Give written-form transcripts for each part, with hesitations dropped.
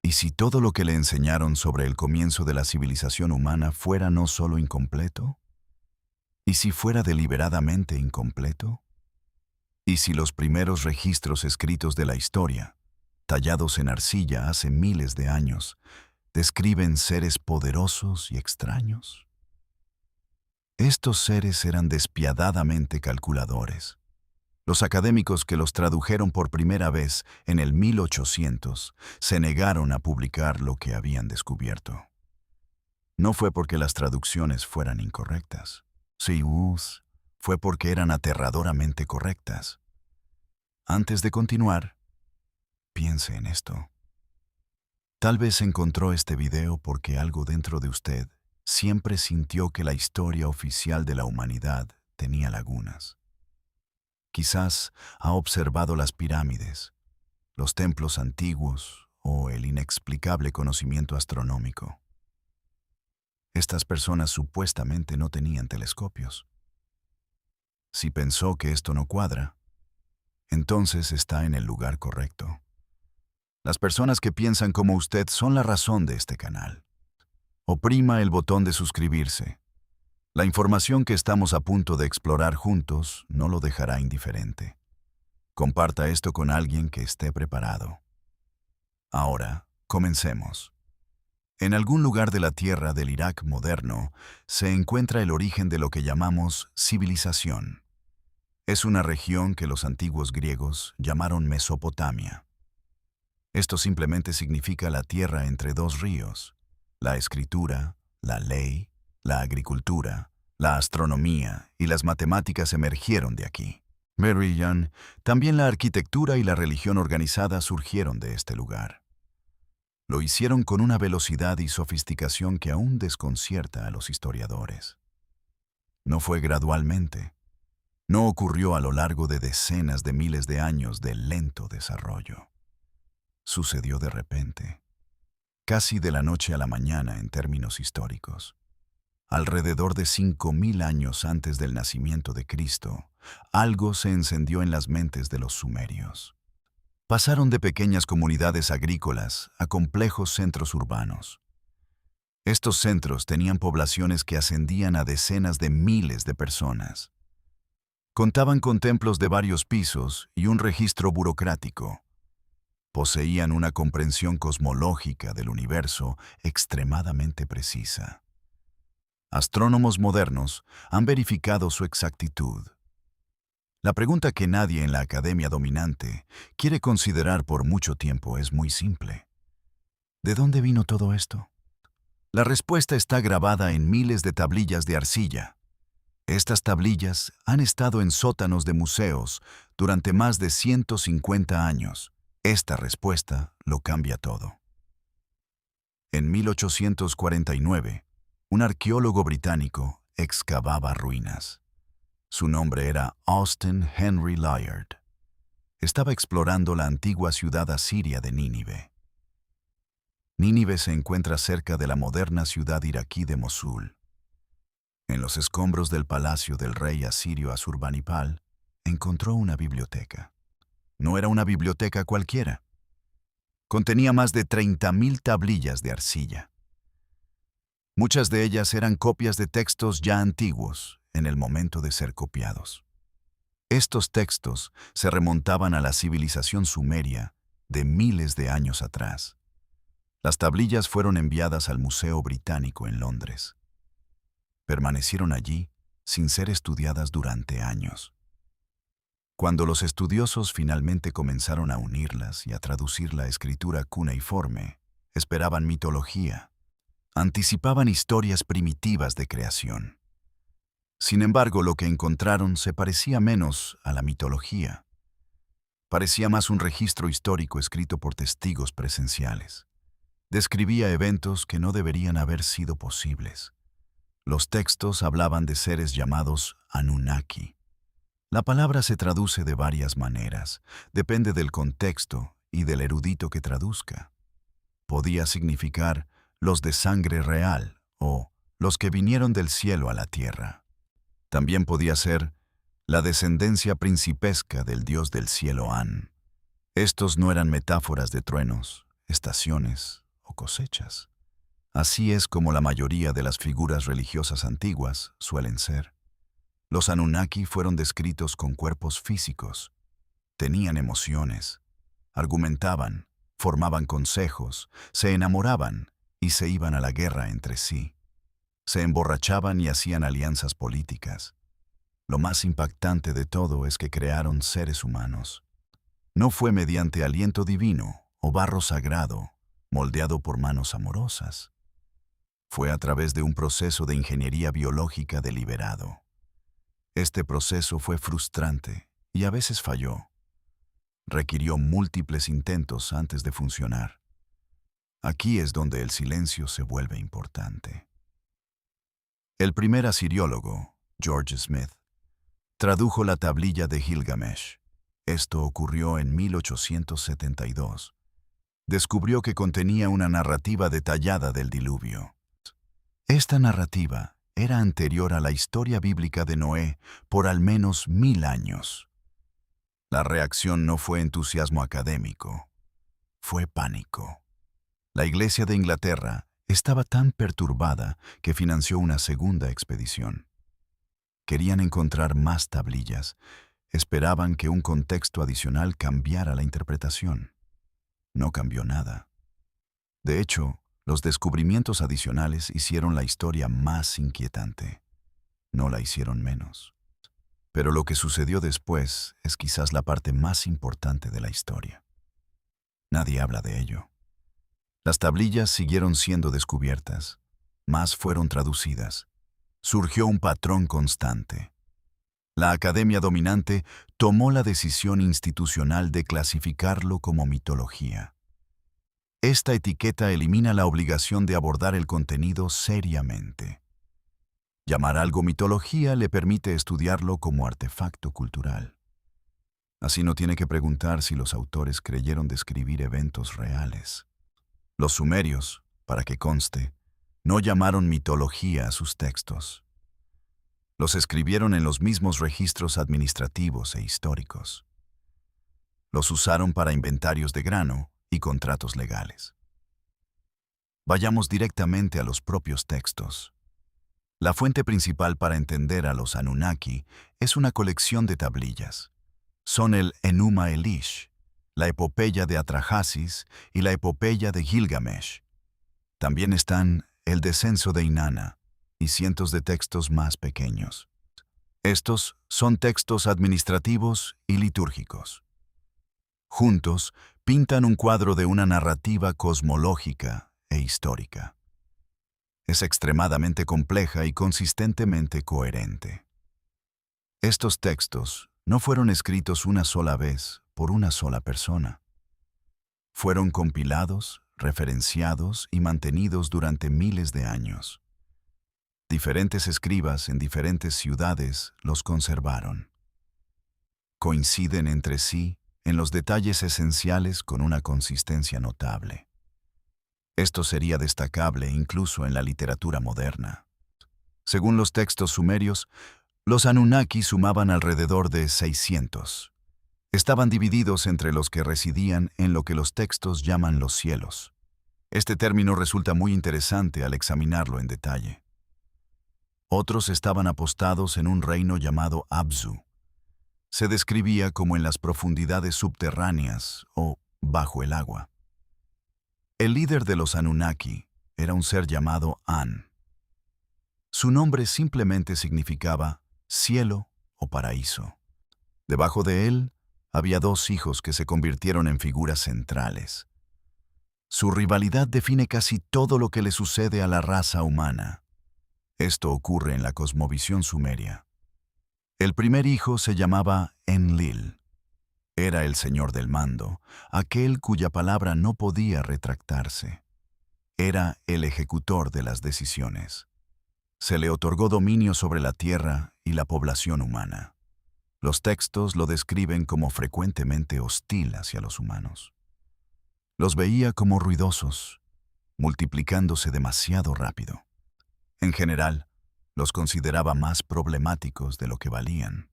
¿Y si todo lo que le enseñaron sobre el comienzo de la civilización humana fuera no solo incompleto? ¿Y si fuera deliberadamente incompleto? ¿Y si los primeros registros escritos de la historia, tallados en arcilla hace miles de años, describen seres poderosos y extraños? Estos seres eran despiadadamente calculadores. Los académicos que los tradujeron por primera vez en el 1800 se negaron a publicar lo que habían descubierto. No fue porque las traducciones fueran incorrectas. Sí, fue porque eran aterradoramente correctas. Antes de continuar, piense en esto. Tal vez encontró este video porque algo dentro de usted siempre sintió que la historia oficial de la humanidad tenía lagunas. Quizás ha observado las pirámides, los templos antiguos o el inexplicable conocimiento astronómico. Estas personas supuestamente no tenían telescopios. Si pensó que esto no cuadra, entonces está en el lugar correcto. Las personas que piensan como usted son la razón de este canal. Oprima el botón de suscribirse. La información que estamos a punto de explorar juntos no lo dejará indiferente. Comparta esto con alguien que esté preparado. Ahora, comencemos. En algún lugar de la tierra del Irak moderno se encuentra el origen de lo que llamamos civilización. Es una región que los antiguos griegos llamaron Mesopotamia. Esto simplemente significa la tierra entre dos ríos. La escritura, la ley, la agricultura, la astronomía y las matemáticas emergieron de aquí. Verían, también la arquitectura y la religión organizada surgieron de este lugar. Lo hicieron con una velocidad y sofisticación que aún desconcierta a los historiadores. No fue gradualmente. No ocurrió a lo largo de decenas de miles de años de lento desarrollo. Sucedió de repente, casi de la noche a la mañana en términos históricos. Alrededor de 5.000 años antes del nacimiento de Cristo, algo se encendió en las mentes de los sumerios. Pasaron de pequeñas comunidades agrícolas a complejos centros urbanos. Estos centros tenían poblaciones que ascendían a decenas de miles de personas. Contaban con templos de varios pisos y un registro burocrático. Poseían una comprensión cosmológica del universo extremadamente precisa. Astrónomos modernos han verificado su exactitud. La pregunta que nadie en la academia dominante quiere considerar por mucho tiempo es muy simple. ¿De dónde vino todo esto? La respuesta está grabada en miles de tablillas de arcilla. Estas tablillas han estado en sótanos de museos durante más de 150 años. Esta respuesta lo cambia todo. En 1849, un arqueólogo británico excavaba ruinas. Su nombre era Austin Henry Layard. Estaba explorando la antigua ciudad asiria de Nínive. Nínive se encuentra cerca de la moderna ciudad iraquí de Mosul. En los escombros del palacio del rey asirio Asurbanipal, encontró una biblioteca. No era una biblioteca cualquiera. Contenía más de 30.000 tablillas de arcilla. Muchas de ellas eran copias de textos ya antiguos, en el momento de ser copiados. Estos textos se remontaban a la civilización sumeria de miles de años atrás. Las tablillas fueron enviadas al Museo Británico en Londres. Permanecieron allí sin ser estudiadas durante años. Cuando los estudiosos finalmente comenzaron a unirlas y a traducir la escritura cuneiforme, esperaban mitología, anticipaban historias primitivas de creación. Sin embargo, lo que encontraron se parecía menos a la mitología. Parecía más un registro histórico escrito por testigos presenciales. Describía eventos que no deberían haber sido posibles. Los textos hablaban de seres llamados Anunnaki. La palabra se traduce de varias maneras, depende del contexto y del erudito que traduzca. Podía significar los de sangre real o los que vinieron del cielo a la tierra. También podía ser la descendencia principesca del dios del cielo An. Estos no eran metáforas de truenos, estaciones o cosechas. Así es como la mayoría de las figuras religiosas antiguas suelen ser. Los Anunnaki fueron descritos con cuerpos físicos, tenían emociones, argumentaban, formaban consejos, se enamoraban y se iban a la guerra entre sí. Se emborrachaban y hacían alianzas políticas. Lo más impactante de todo es que crearon seres humanos. No fue mediante aliento divino o barro sagrado, moldeado por manos amorosas. Fue a través de un proceso de ingeniería biológica deliberado. Este proceso fue frustrante y a veces falló. Requirió múltiples intentos antes de funcionar. Aquí es donde el silencio se vuelve importante. El primer asiriólogo, George Smith, tradujo la tablilla de Gilgamesh. Esto ocurrió en 1872. Descubrió que contenía una narrativa detallada del diluvio. Esta narrativa era anterior a la historia bíblica de Noé por al menos 1000 años. La reacción no fue entusiasmo académico, fue pánico. La Iglesia de Inglaterra estaba tan perturbada que financió una segunda expedición. Querían encontrar más tablillas, esperaban que un contexto adicional cambiara la interpretación. No cambió nada. De hecho, los descubrimientos adicionales hicieron la historia más inquietante. No la hicieron menos. Pero lo que sucedió después es quizás la parte más importante de la historia. Nadie habla de ello. Las tablillas siguieron siendo descubiertas, más fueron traducidas. Surgió un patrón constante. La academia dominante tomó la decisión institucional de clasificarlo como mitología. Esta etiqueta elimina la obligación de abordar el contenido seriamente. Llamar algo mitología le permite estudiarlo como artefacto cultural. Así no tiene que preguntar si los autores creyeron describir eventos reales. Los sumerios, para que conste, no llamaron mitología a sus textos. Los escribieron en los mismos registros administrativos e históricos. Los usaron para inventarios de grano y contratos legales. Vayamos directamente a los propios textos. La fuente principal para entender a los Anunnaki es una colección de tablillas. Son el Enuma Elish, la epopeya de Atrahasis y la epopeya de Gilgamesh. También están el descenso de Inanna y cientos de textos más pequeños. Estos son textos administrativos y litúrgicos. Juntos, pintan un cuadro de una narrativa cosmológica e histórica. Es extremadamente compleja y consistentemente coherente. Estos textos no fueron escritos una sola vez por una sola persona. Fueron compilados, referenciados y mantenidos durante miles de años. Diferentes escribas en diferentes ciudades los conservaron. Coinciden entre sí en los detalles esenciales con una consistencia notable. Esto sería destacable incluso en la literatura moderna. Según los textos sumerios, los Anunnaki sumaban alrededor de 600. Estaban divididos entre los que residían en lo que los textos llaman los cielos. Este término resulta muy interesante al examinarlo en detalle. Otros estaban apostados en un reino llamado Abzu. Se describía como en las profundidades subterráneas o bajo el agua. El líder de los Anunnaki era un ser llamado An. Su nombre simplemente significaba cielo o paraíso. Debajo de él había dos hijos que se convirtieron en figuras centrales. Su rivalidad define casi todo lo que le sucede a la raza humana. Esto ocurre en la cosmovisión sumeria. El primer hijo se llamaba Enlil. Era el señor del mando, aquel cuya palabra no podía retractarse. Era el ejecutor de las decisiones. Se le otorgó dominio sobre la tierra y la población humana. Los textos lo describen como frecuentemente hostil hacia los humanos. Los veía como ruidosos, multiplicándose demasiado rápido. En general, los consideraba más problemáticos de lo que valían.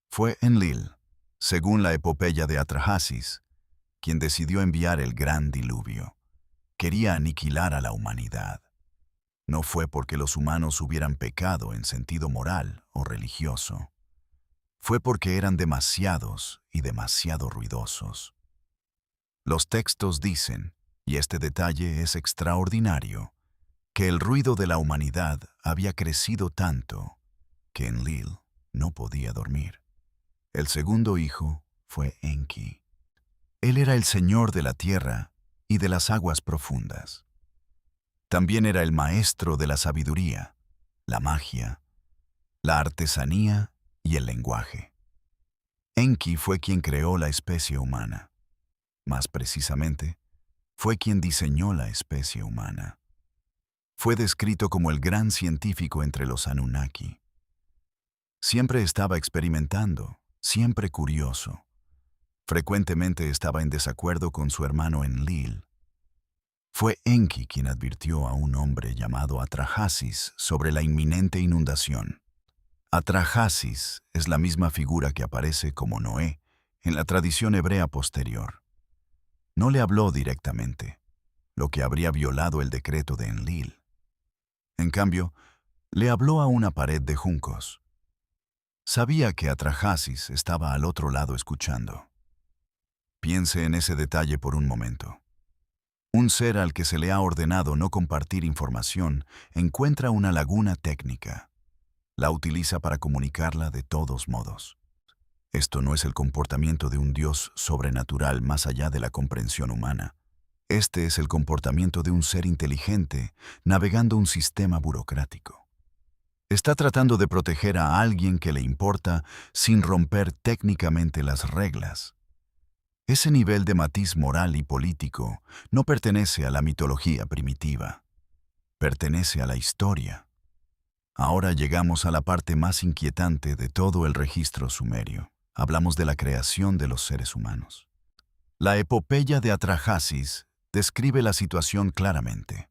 Fue Enlil, según la epopeya de Atrahasis, quien decidió enviar el gran diluvio. Quería aniquilar a la humanidad. No fue porque los humanos hubieran pecado en sentido moral o religioso. Fue porque eran demasiados y demasiado ruidosos. Los textos dicen, y este detalle es extraordinario, que el ruido de la humanidad había crecido tanto que Enlil no podía dormir. El segundo hijo fue Enki. Él era el señor de la tierra y de las aguas profundas. También era el maestro de la sabiduría, la magia, la artesanía y el lenguaje. Enki fue quien creó la especie humana. Más precisamente, fue quien diseñó la especie humana. Fue descrito como el gran científico entre los Anunnaki. Siempre estaba experimentando, siempre curioso. Frecuentemente estaba en desacuerdo con su hermano Enlil. Fue Enki quien advirtió a un hombre llamado Atrahasis sobre la inminente inundación. Atrahasis es la misma figura que aparece como Noé en la tradición hebrea posterior. No le habló directamente, lo que habría violado el decreto de Enlil. En cambio, le habló a una pared de juncos. Sabía que Atrahasis estaba al otro lado escuchando. Piense en ese detalle por un momento. Un ser al que se le ha ordenado no compartir información encuentra una laguna técnica. La utiliza para comunicarla de todos modos. Esto no es el comportamiento de un Dios sobrenatural más allá de la comprensión humana. Este es el comportamiento de un ser inteligente navegando un sistema burocrático. Está tratando de proteger a alguien que le importa sin romper técnicamente las reglas. Ese nivel de matiz moral y político no pertenece a la mitología primitiva. Pertenece a la historia. Ahora llegamos a la parte más inquietante de todo el registro sumerio. Hablamos de la creación de los seres humanos. La epopeya de Atrahasis describe la situación claramente.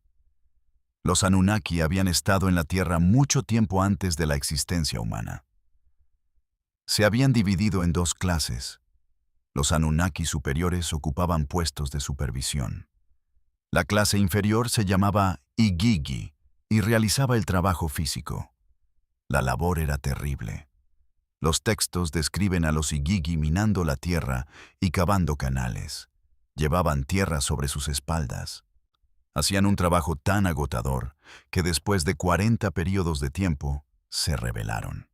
Los Anunnaki habían estado en la Tierra mucho tiempo antes de la existencia humana. Se habían dividido en dos clases. Los Anunnaki superiores ocupaban puestos de supervisión. La clase inferior se llamaba Igigi y realizaba el trabajo físico. La labor era terrible. Los textos describen a los Igigi minando la tierra y cavando canales. Llevaban tierra sobre sus espaldas. Hacían un trabajo tan agotador que después de 40 periodos de tiempo se rebelaron.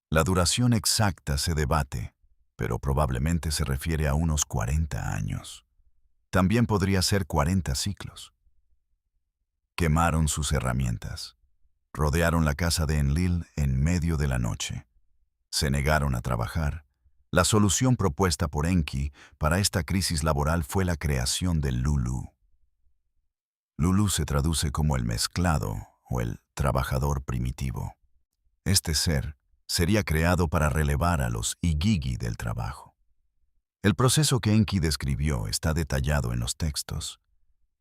La duración exacta se debate, pero probablemente se refiere a unos 40 años. También podría ser 40 ciclos. Quemaron sus herramientas. Rodearon la casa de Enlil en medio de la noche. Se negaron a trabajar. La solución propuesta por Enki para esta crisis laboral fue la creación del Lulu. Lulu se traduce como el mezclado o el trabajador primitivo. Este ser sería creado para relevar a los Igigi del trabajo. El proceso que Enki describió está detallado en los textos.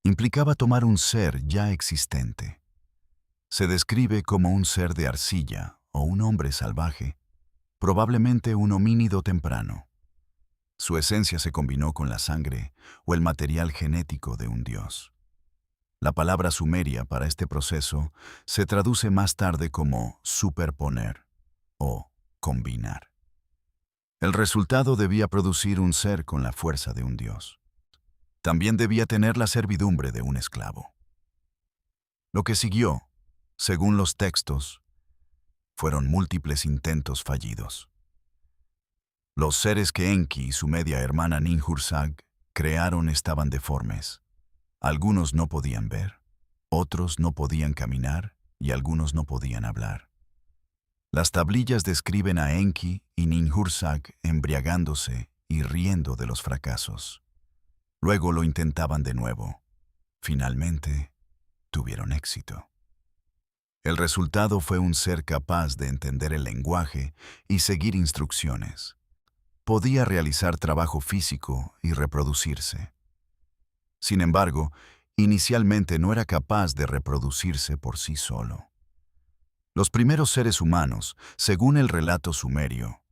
Implicaba tomar un ser ya existente. Se describe como un ser de arcilla o un hombre salvaje, probablemente un homínido temprano. Su esencia se combinó con la sangre o el material genético de un dios. La palabra sumeria para este proceso se traduce más tarde como superponer o combinar. El resultado debía producir un ser con la fuerza de un dios. También debía tener la servidumbre de un esclavo. Lo que siguió, según los textos, fueron múltiples intentos fallidos. Los seres que Enki y su media hermana Ninhursag crearon estaban deformes. Algunos no podían ver, otros no podían caminar y algunos no podían hablar. Las tablillas describen a Enki y Ninhursag embriagándose y riendo de los fracasos. Luego lo intentaban de nuevo. Finalmente, tuvieron éxito. El resultado fue un ser capaz de entender el lenguaje y seguir instrucciones. Podía realizar trabajo físico y reproducirse. Sin embargo, inicialmente no era capaz de reproducirse por sí solo. Los primeros seres humanos, según el relato sumerio,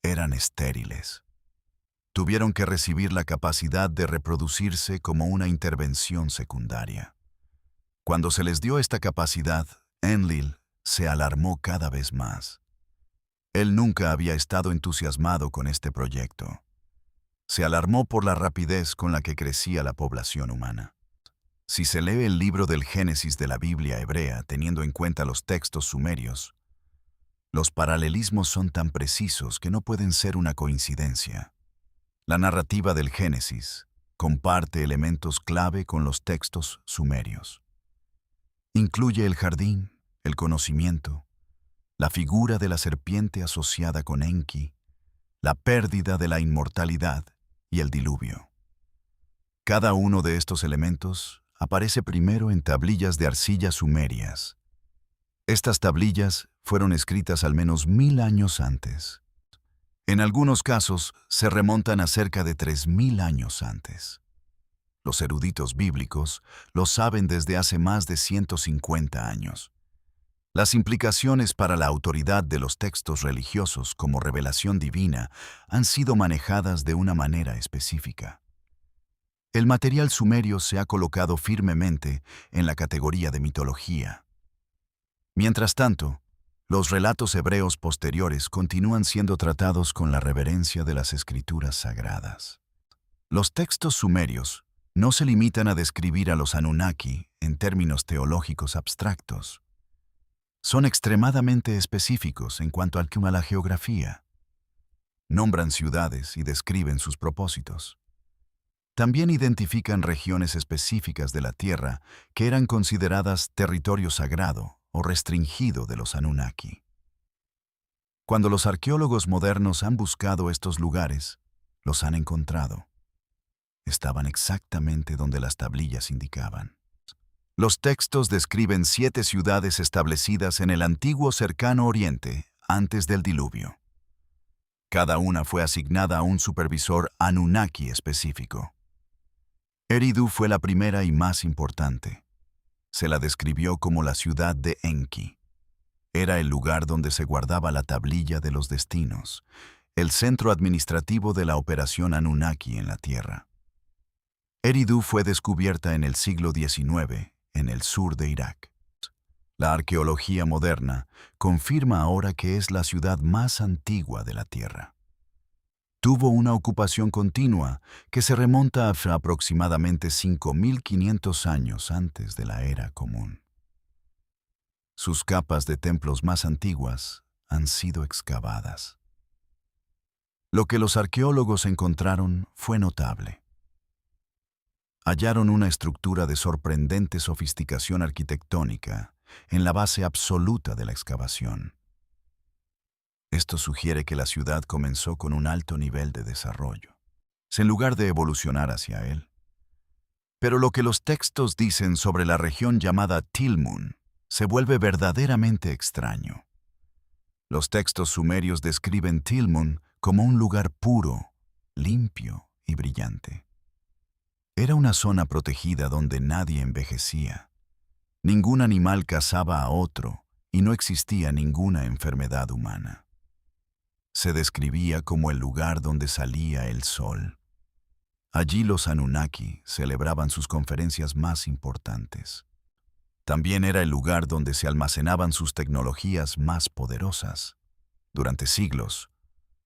eran estériles. tuvieron que recibir la capacidad de reproducirse como una intervención secundaria. Cuando se les dio esta capacidad, Enlil se alarmó cada vez más. Él nunca había estado entusiasmado con este proyecto. Se alarmó por la rapidez con la que crecía la población humana. Si se lee el libro del Génesis de la Biblia hebrea teniendo en cuenta los textos sumerios, los paralelismos son tan precisos que no pueden ser una coincidencia. La narrativa del Génesis comparte elementos clave con los textos sumerios. Incluye el jardín, el conocimiento, la figura de la serpiente asociada con Enki, la pérdida de la inmortalidad y el diluvio. Cada uno de estos elementos aparece primero en tablillas de arcilla sumerias. Estas tablillas fueron escritas al menos 1000 años antes. En algunos casos se remontan a cerca de 3000 años antes. Los eruditos bíblicos lo saben desde hace más de 150 años. Las implicaciones para la autoridad de los textos religiosos como revelación divina han sido manejadas de una manera específica. El material sumerio se ha colocado firmemente en la categoría de mitología. Mientras tanto, los relatos hebreos posteriores continúan siendo tratados con la reverencia de las escrituras sagradas. Los textos sumerios no se limitan a describir a los Anunnaki en términos teológicos abstractos. Son extremadamente específicos en cuanto a la geografía. Nombran ciudades y describen sus propósitos. También identifican regiones específicas de la Tierra que eran consideradas territorio sagrado o restringido de los Anunnaki. Cuando los arqueólogos modernos han buscado estos lugares, los han encontrado. Estaban exactamente donde las tablillas indicaban. Los textos describen 7 ciudades establecidas en el antiguo cercano Oriente antes del diluvio. Cada una fue asignada a un supervisor Anunnaki específico. Eridu fue la primera y más importante. Se la describió como la ciudad de Enki. Era el lugar donde se guardaba la tablilla de los destinos, el centro administrativo de la operación Anunnaki en la Tierra. Eridu fue descubierta en el siglo XIX, en el sur de Irak. La arqueología moderna confirma ahora que es la ciudad más antigua de la Tierra. Tuvo una ocupación continua que se remonta a aproximadamente 5500 años antes de la era común. Sus capas de templos más antiguas han sido excavadas. Lo que los arqueólogos encontraron fue notable. Hallaron una estructura de sorprendente sofisticación arquitectónica en la base absoluta de la excavación. Esto sugiere que la ciudad comenzó con un alto nivel de desarrollo, en lugar de evolucionar hacia él. Pero lo que los textos dicen sobre la región llamada Tilmun se vuelve verdaderamente extraño. Los textos sumerios describen Tilmun como un lugar puro, limpio y brillante. Era una zona protegida donde nadie envejecía. Ningún animal cazaba a otro y no existía ninguna enfermedad humana. Se describía como el lugar donde salía el sol. Allí los Anunnaki celebraban sus conferencias más importantes. También era el lugar donde se almacenaban sus tecnologías más poderosas. Durante siglos,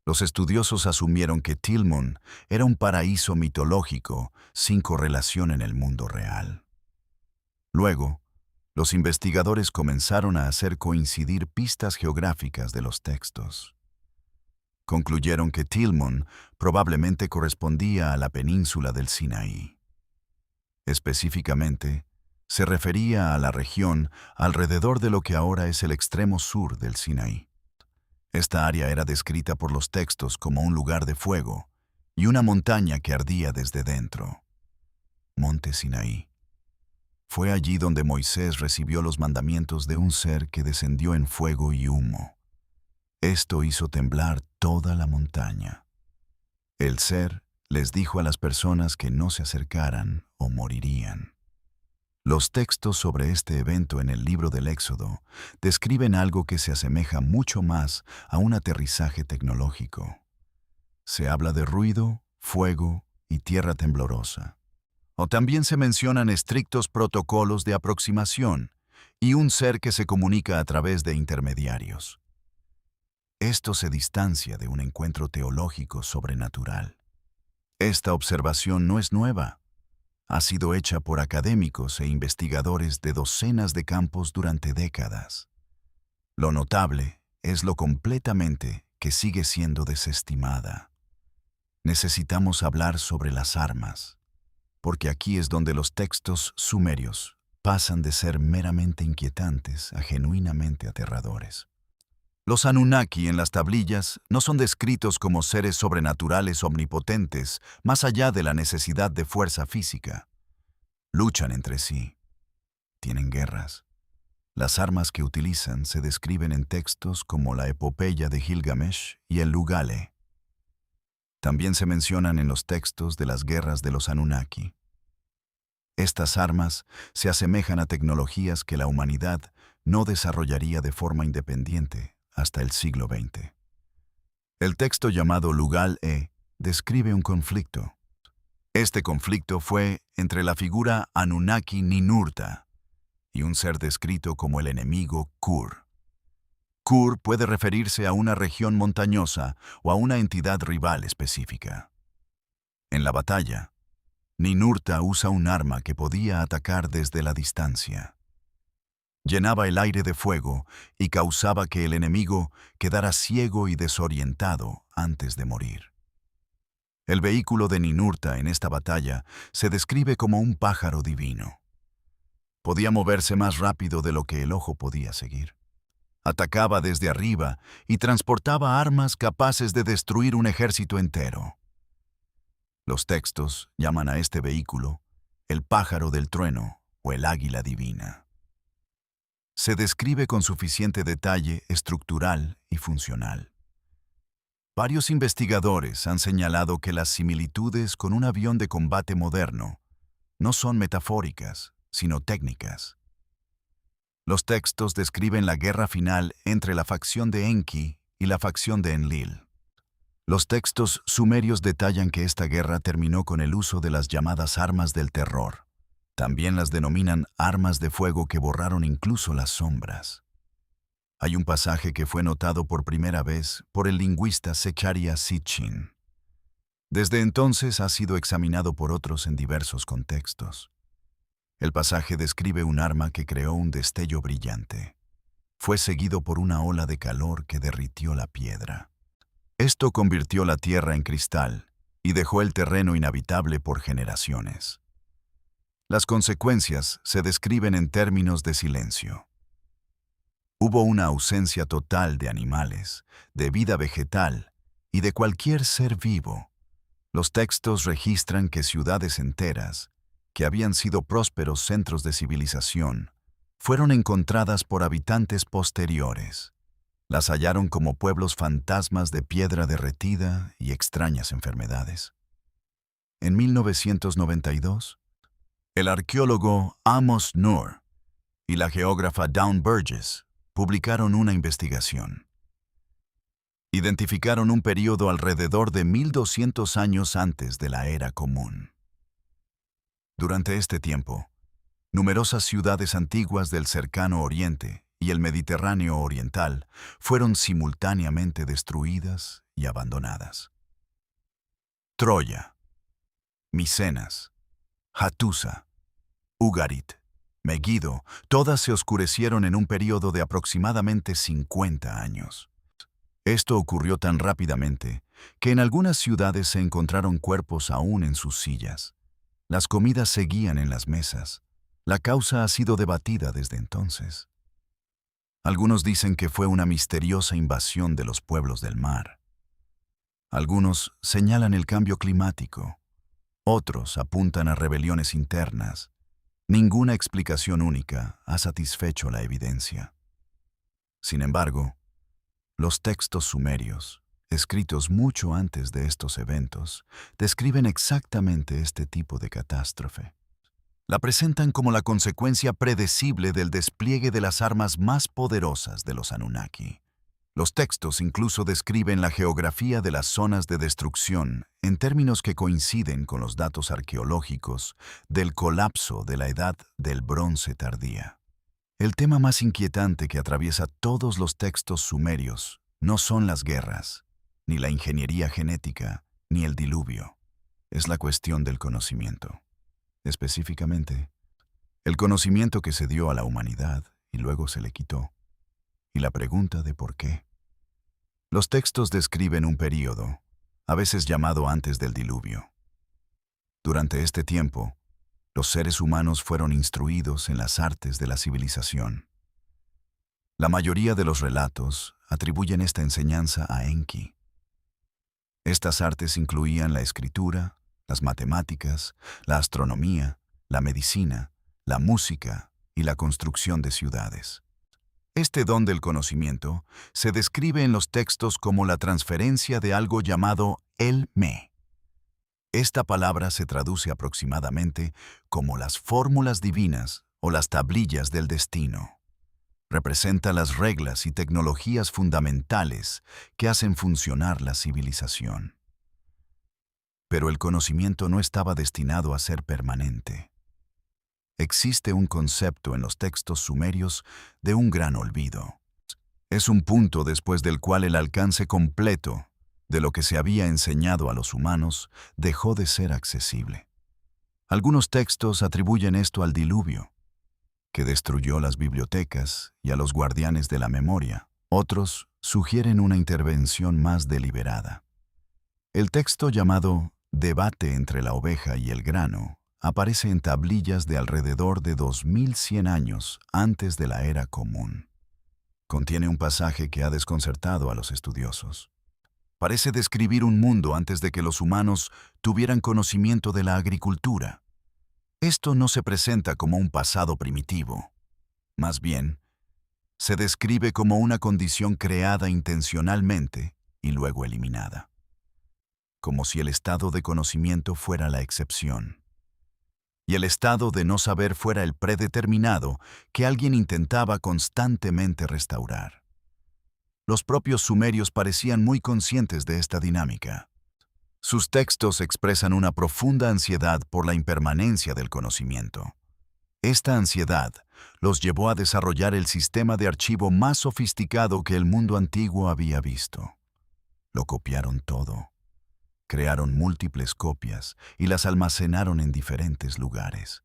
los estudiosos asumieron que Tilmun era un paraíso mitológico sin correlación en el mundo real. Luego, los investigadores comenzaron a hacer coincidir pistas geográficas de los textos. Concluyeron que Tilmun probablemente correspondía a la península del Sinaí. Específicamente, se refería a la región alrededor de lo que ahora es el extremo sur del Sinaí. Esta área era descrita por los textos como un lugar de fuego y una montaña que ardía desde dentro. Monte Sinaí. Fue allí donde Moisés recibió los mandamientos de un ser que descendió en fuego y humo. Esto hizo temblar toda la montaña. El ser les dijo a las personas que no se acercaran o morirían. Los textos sobre este evento en el libro del Éxodo describen algo que se asemeja mucho más a un aterrizaje tecnológico. Se habla de ruido, fuego y tierra temblorosa. O también se mencionan estrictos protocolos de aproximación y un ser que se comunica a través de intermediarios. Esto se distancia de un encuentro teológico sobrenatural. Esta observación no es nueva. Ha sido hecha por académicos e investigadores de docenas de campos durante décadas. Lo notable es lo completamente que sigue siendo desestimada. Necesitamos hablar sobre las armas, porque aquí es donde los textos sumerios pasan de ser meramente inquietantes a genuinamente aterradores. Los Anunnaki en las tablillas no son descritos como seres sobrenaturales omnipotentes más allá de la necesidad de fuerza física. Luchan entre sí. Tienen guerras. Las armas que utilizan se describen en textos como la epopeya de Gilgamesh y el Lugale. También se mencionan en los textos de las guerras de los Anunnaki. Estas armas se asemejan a tecnologías que la humanidad no desarrollaría de forma independiente hasta el siglo XX. El texto llamado Lugal-e describe un conflicto. Este conflicto fue entre la figura Anunnaki Ninurta y un ser descrito como el enemigo Kur. Kur puede referirse a una región montañosa o a una entidad rival específica. En la batalla, Ninurta usa un arma que podía atacar desde la distancia. Llenaba el aire de fuego y causaba que el enemigo quedara ciego y desorientado antes de morir. El vehículo de Ninurta en esta batalla se describe como un pájaro divino. Podía moverse más rápido de lo que el ojo podía seguir. Atacaba desde arriba y transportaba armas capaces de destruir un ejército entero. Los textos llaman a este vehículo el pájaro del trueno o el águila divina. Se describe con suficiente detalle estructural y funcional. Varios investigadores han señalado que las similitudes con un avión de combate moderno no son metafóricas, sino técnicas. Los textos describen la guerra final entre la facción de Enki y la facción de Enlil. Los textos sumerios detallan que esta guerra terminó con el uso de las llamadas armas del terror. También las denominan armas de fuego que borraron incluso las sombras. Hay un pasaje que fue notado por primera vez por el lingüista Zecharia Sitchin. Desde entonces ha sido examinado por otros en diversos contextos. El pasaje describe un arma que creó un destello brillante. Fue seguido por una ola de calor que derritió la piedra. Esto convirtió la tierra en cristal y dejó el terreno inhabitable por generaciones. Las consecuencias se describen en términos de silencio. Hubo una ausencia total de animales, de vida vegetal y de cualquier ser vivo. Los textos registran que ciudades enteras, que habían sido prósperos centros de civilización, fueron encontradas por habitantes posteriores. Las hallaron como pueblos fantasmas de piedra derretida y extrañas enfermedades. En 1992, el arqueólogo Amos Noor y la geógrafa Dawn Burgess publicaron una investigación. Identificaron un período alrededor de 1200 años antes de la Era Común. Durante este tiempo, numerosas ciudades antiguas del Cercano Oriente y el Mediterráneo Oriental fueron simultáneamente destruidas y abandonadas. Troya, Micenas, Hattusa, Ugarit, Megiddo, todas se oscurecieron en un período de aproximadamente 50 años. Esto ocurrió tan rápidamente que en algunas ciudades se encontraron cuerpos aún en sus sillas. Las comidas seguían en las mesas. La causa ha sido debatida desde entonces. Algunos dicen que fue una misteriosa invasión de los pueblos del mar. Algunos señalan el cambio climático. Otros apuntan a rebeliones internas. Ninguna explicación única ha satisfecho la evidencia. Sin embargo, los textos sumerios, escritos mucho antes de estos eventos, describen exactamente este tipo de catástrofe. La presentan como la consecuencia predecible del despliegue de las armas más poderosas de los Anunnaki. Los textos incluso describen la geografía de las zonas de destrucción en términos que coinciden con los datos arqueológicos del colapso de la Edad del Bronce tardía. El tema más inquietante que atraviesa todos los textos sumerios no son las guerras, ni la ingeniería genética, ni el diluvio. Es la cuestión del conocimiento. Específicamente, el conocimiento que se dio a la humanidad y luego se le quitó. Y la pregunta de por qué. Los textos describen un período, a veces llamado antes del diluvio. Durante este tiempo, los seres humanos fueron instruidos en las artes de la civilización. La mayoría de los relatos atribuyen esta enseñanza a Enki. Estas artes incluían la escritura, las matemáticas, la astronomía, la medicina, la música y la construcción de ciudades. Este don del conocimiento se describe en los textos como la transferencia de algo llamado el me. Esta palabra se traduce aproximadamente como las fórmulas divinas o las tablillas del destino. Representa las reglas y tecnologías fundamentales que hacen funcionar la civilización. Pero el conocimiento no estaba destinado a ser permanente. Existe un concepto en los textos sumerios de un gran olvido. Es un punto después del cual el alcance completo de lo que se había enseñado a los humanos dejó de ser accesible. Algunos textos atribuyen esto al diluvio, que destruyó las bibliotecas y a los guardianes de la memoria. Otros sugieren una intervención más deliberada. El texto llamado Debate entre la oveja y el grano aparece en tablillas de alrededor de 2100 años antes de la era común. Contiene un pasaje que ha desconcertado a los estudiosos. Parece describir un mundo antes de que los humanos tuvieran conocimiento de la agricultura. Esto no se presenta como un pasado primitivo. Más bien, se describe como una condición creada intencionalmente y luego eliminada. Como si el estado de conocimiento fuera la excepción y el estado de no saber fuera el predeterminado que alguien intentaba constantemente restaurar. Los propios sumerios parecían muy conscientes de esta dinámica. Sus textos expresan una profunda ansiedad por la impermanencia del conocimiento. Esta ansiedad los llevó a desarrollar el sistema de archivo más sofisticado que el mundo antiguo había visto. Lo copiaron todo. Crearon múltiples copias y las almacenaron en diferentes lugares.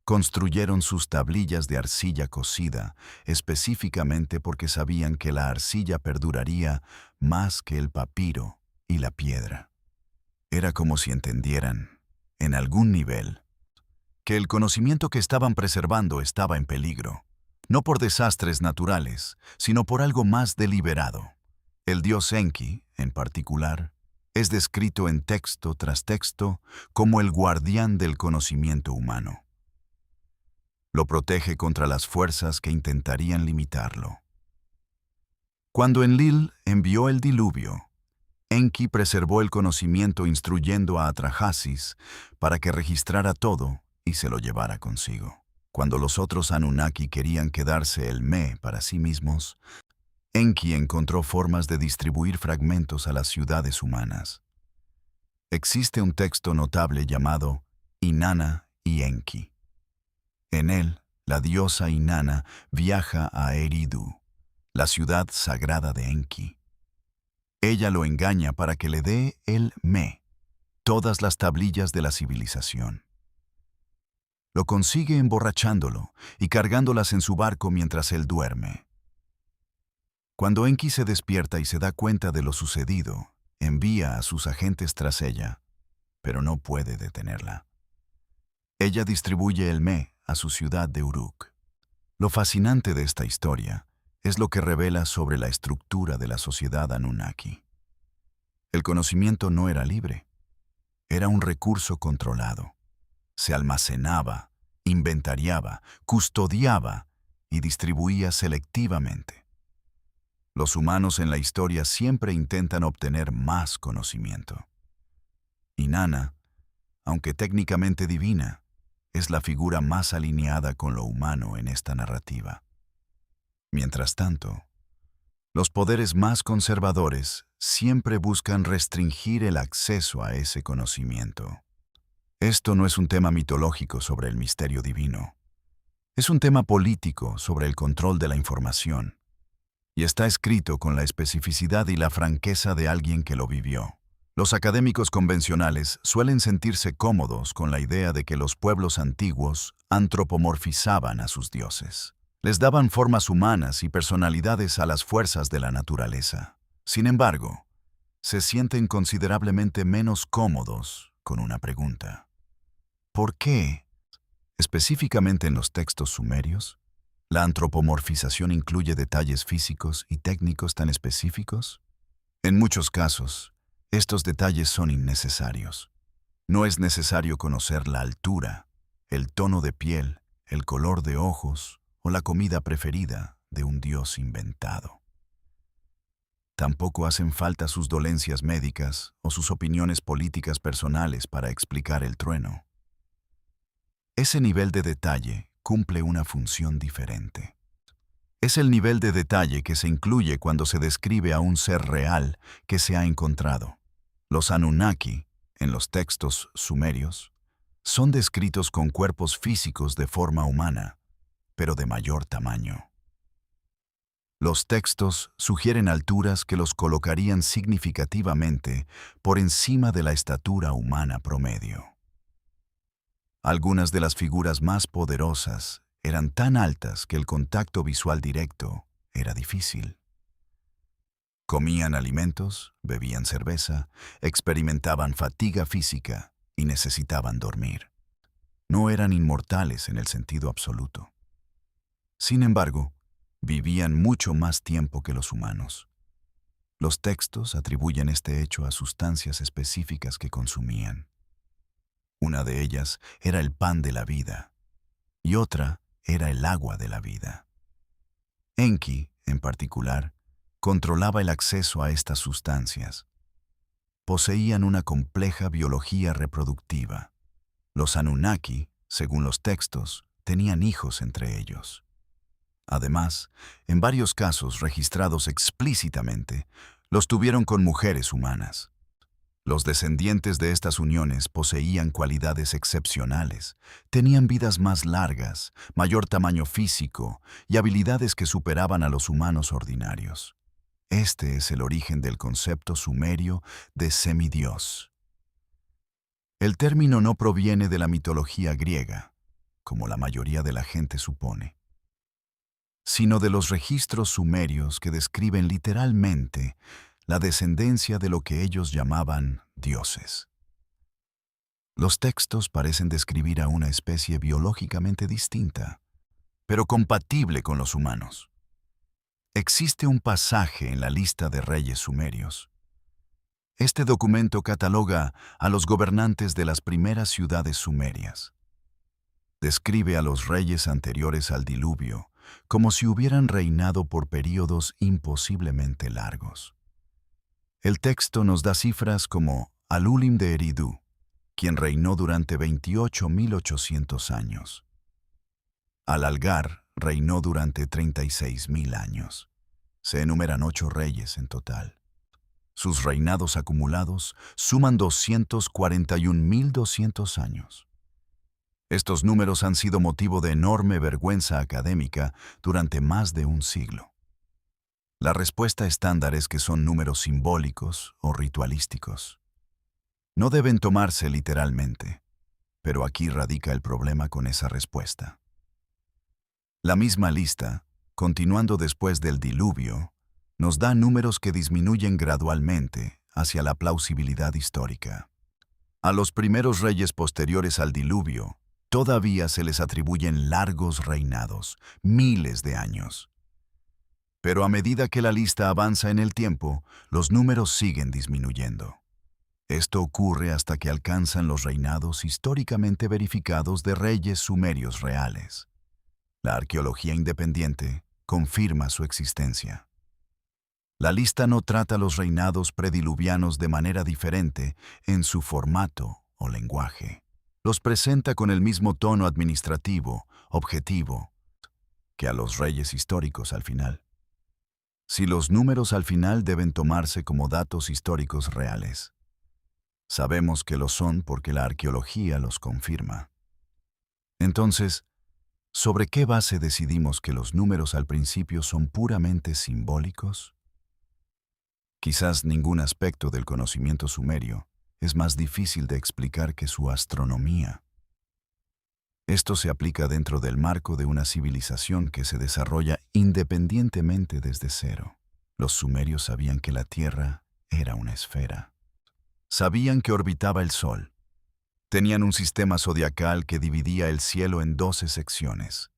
Construyeron sus tablillas de arcilla cocida específicamente porque sabían que la arcilla perduraría más que el papiro y la piedra. Era como si entendieran, en algún nivel, que el conocimiento que estaban preservando estaba en peligro, no por desastres naturales, sino por algo más deliberado. El dios Enki, en particular, es descrito en texto tras texto como el guardián del conocimiento humano. Lo protege contra las fuerzas que intentarían limitarlo. Cuando Enlil envió el diluvio, Enki preservó el conocimiento instruyendo a Atrahasis para que registrara todo y se lo llevara consigo. Cuando los otros Anunnaki querían quedarse el Me para sí mismos, Enki encontró formas de distribuir fragmentos a las ciudades humanas. Existe un texto notable llamado Inanna y Enki. En él, la diosa Inanna viaja a Eridu, la ciudad sagrada de Enki. Ella lo engaña para que le dé el Me, todas las tablillas de la civilización. Lo consigue emborrachándolo y cargándolas en su barco mientras él duerme. Cuando Enki se despierta y se da cuenta de lo sucedido, envía a sus agentes tras ella, pero no puede detenerla. Ella distribuye el Me a su ciudad de Uruk. Lo fascinante de esta historia es lo que revela sobre la estructura de la sociedad Anunnaki. El conocimiento no era libre, era un recurso controlado. Se almacenaba, inventariaba, custodiaba y distribuía selectivamente. Los humanos en la historia siempre intentan obtener más conocimiento. Inanna, aunque técnicamente divina, es la figura más alineada con lo humano en esta narrativa. Mientras tanto, Los poderes más conservadores siempre buscan restringir el acceso a ese conocimiento. Esto no es un tema mitológico sobre el misterio divino. Es un tema político sobre el control de la información. Y está escrito con la especificidad y la franqueza de alguien que lo vivió. Los académicos convencionales suelen sentirse cómodos con la idea de que los pueblos antiguos antropomorfizaban a sus dioses. Les daban formas humanas y personalidades a las fuerzas de la naturaleza. Sin embargo, se sienten considerablemente menos cómodos con una pregunta. ¿Por qué, específicamente en los textos sumerios, la antropomorfización incluye detalles físicos y técnicos tan específicos? En muchos casos, estos detalles son innecesarios. No es necesario conocer la altura, el tono de piel, el color de ojos o la comida preferida de un dios inventado. Tampoco hacen falta sus dolencias médicas o sus opiniones políticas personales para explicar el trueno. Ese nivel de detalle cumple una función diferente. Es el nivel de detalle que se incluye cuando se describe a un ser real que se ha encontrado. Los Anunnaki, en los textos sumerios, son descritos con cuerpos físicos de forma humana, pero de mayor tamaño. Los textos sugieren alturas que los colocarían significativamente por encima de la estatura humana promedio. Algunas de las figuras más poderosas eran tan altas que el contacto visual directo era difícil. Comían alimentos, bebían cerveza, experimentaban fatiga física y necesitaban dormir. No eran inmortales en el sentido absoluto. Sin embargo, vivían mucho más tiempo que los humanos. Los textos atribuyen este hecho a sustancias específicas que consumían. Una de ellas era el pan de la vida, y otra era el agua de la vida. Enki, en particular, controlaba el acceso a estas sustancias. Poseían una compleja biología reproductiva. Los Anunnaki, según los textos, tenían hijos entre ellos. Además, en varios casos registrados explícitamente, los tuvieron con mujeres humanas. Los descendientes de estas uniones poseían cualidades excepcionales, tenían vidas más largas, mayor tamaño físico y habilidades que superaban a los humanos ordinarios. Este es el origen del concepto sumerio de semidios. El término no proviene de la mitología griega, como la mayoría de la gente supone, sino de los registros sumerios que describen literalmente la descendencia de lo que ellos llamaban dioses. Los textos parecen describir a una especie biológicamente distinta, pero compatible con los humanos. Existe un pasaje en la lista de reyes sumerios. Este documento cataloga a los gobernantes de las primeras ciudades sumerias. Describe a los reyes anteriores al diluvio como si hubieran reinado por períodos imposiblemente largos. El texto nos da cifras como Alulim de Eridu, quien reinó durante 28.800 años. Al-Algar reinó durante 36.000 años. Se enumeran 8 reyes en total. Sus reinados acumulados suman 241.200 años. Estos números han sido motivo de enorme vergüenza académica durante más de un siglo. La respuesta estándar es que son números simbólicos o ritualísticos. No deben tomarse literalmente, pero aquí radica el problema con esa respuesta. La misma lista, continuando después del diluvio, nos da números que disminuyen gradualmente hacia la plausibilidad histórica. A los primeros reyes posteriores al diluvio, todavía se les atribuyen largos reinados, miles de años. Pero a medida que la lista avanza en el tiempo, los números siguen disminuyendo. Esto ocurre hasta que alcanzan los reinados históricamente verificados de reyes sumerios reales. La arqueología independiente confirma su existencia. La lista no trata los reinados prediluvianos de manera diferente en su formato o lenguaje. Los presenta con el mismo tono administrativo, objetivo, que a los reyes históricos al final. si los números al final deben tomarse como datos históricos reales. Sabemos que lo son porque la arqueología los confirma. Entonces, ¿sobre qué base decidimos que los números al principio son puramente simbólicos? Quizás ningún aspecto del conocimiento sumerio es más difícil de explicar que su astronomía. Esto se aplica dentro del marco de una civilización que se desarrolla independientemente desde cero. Los sumerios sabían que la Tierra era una esfera. Sabían que orbitaba el Sol. Tenían un sistema zodiacal que dividía el cielo en 12 secciones.